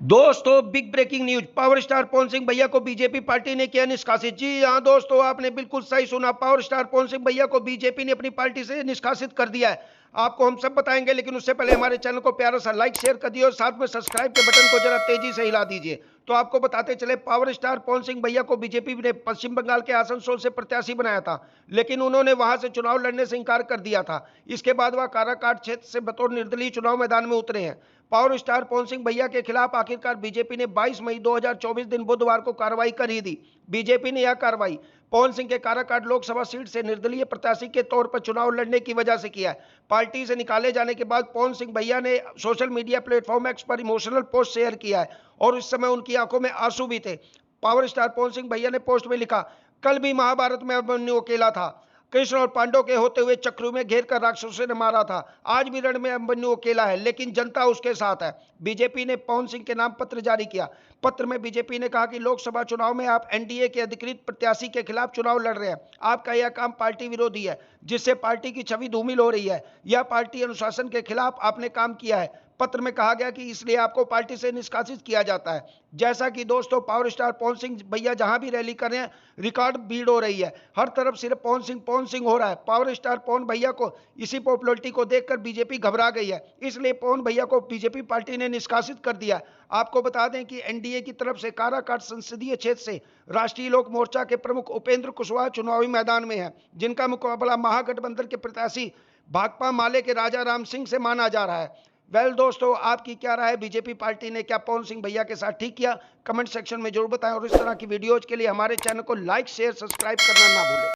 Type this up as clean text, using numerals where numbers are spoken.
दोस्तों big breaking news, power star Pawan Singh भैया को बीजेपी पार्टी ने किया निष्कासित। जी हां दोस्तों, आपने बिल्कुल सही सुना। पावर स्टार पवन सिंह भैया को बीजेपी ने अपनी पार्टी से निष्कासित कर दिया है। आपको हम सब बताएंगे, लेकिन उससे पहले हमारे चैनल को प्यारा सा लाइक शेयर कर दिए और साथ में सब्सक्राइब के बटन को जरा तेजी से हिला दीजिए। तो आपको बताते चले, पावर स्टार पवन सिंह भैया को बीजेपी ने पश्चिम बंगाल के आसनसोल से प्रत्याशी बनाया था, लेकिन उन्होंने वहां से चुनाव लड़ने से इंकार कर दिया था। इसके बाद वह काराकाट क्षेत्र से बतौर निर्दलीय चुनाव मैदान में उतरे हैं। पावर स्टार पवन सिंह भैया के खिलाफ आखिरकार बीजेपी ने 22 मई 2024 दिन बुधवार को कार्रवाई कर ही दी। बीजेपी ने यह कार्रवाई पवन सिंह के काराकाट लोकसभा सीट से निर्दलीय प्रत्याशी के तौर पर चुनाव लड़ने की वजह से किया है। पार्टी से निकाले जाने के बाद पवन सिंह भैया ने सोशल मीडिया प्लेटफॉर्म एक्स पर इमोशनल पोस्ट शेयर किया है और उस समय उनकी आंखों में आंसू भी थे। पावर स्टार पवन सिंह भैया ने पोस्ट में लिखा, कल भी महाभारत में अभिमन्यु अकेला था, कृष्ण और पांडव के होते हुए चक्रु में घेर कर राक्षसों ने मारा था। आज भी रण में अभिमन्यु अकेला है, लेकिन जनता उसके साथ है। बीजेपी ने पवन सिंह के नाम पत्र जारी किया। पत्र में बीजेपी ने कहा कि लोकसभा चुनाव में आप एनडीए के अधिकृत प्रत्याशी के खिलाफ चुनाव लड़ रहे हैं। आपका यह काम पार्टी विरोधी है, जिससे पार्टी की छवि धूमिल हो रही है। यह पार्टी अनुशासन के खिलाफ आपने काम किया है। पत्र में कहा गया कि इसलिए आपको पार्टी से निष्कासित किया जाता है। जैसा कि दोस्तों, पावर स्टार पवन सिंह भैया जहां भी रैली कर रहे हैं, रिकॉर्ड भीड़ हो रही है। हर तरफ सिर्फ पवन सिंह हो रहा है। पावर स्टार पवन भैया को इसी पॉपुलरिटी को देखकर बीजेपी घबरा गई है, इसलिए पवन भैया को बीजेपी पार्टी ने निष्कासित कर दिया। आपको बता दें कि एनडीए की तरफ से काराकाट संसदीय क्षेत्र से राष्ट्रीय लोक मोर्चा के प्रमुख उपेंद्र कुशवाहा चुनावी मैदान में है, जिनका मुकाबला महागठबंधन के प्रत्याशी भाकपा माले के राजा राम सिंह से माना जा रहा है। दोस्तों, आपकी क्या राय है? बीजेपी पार्टी ने क्या पवन सिंह भैया के साथ ठीक किया? कमेंट सेक्शन में जरूर बताएं और इस तरह की वीडियोज के लिए हमारे चैनल को लाइक शेयर सब्सक्राइब करना ना भूलें।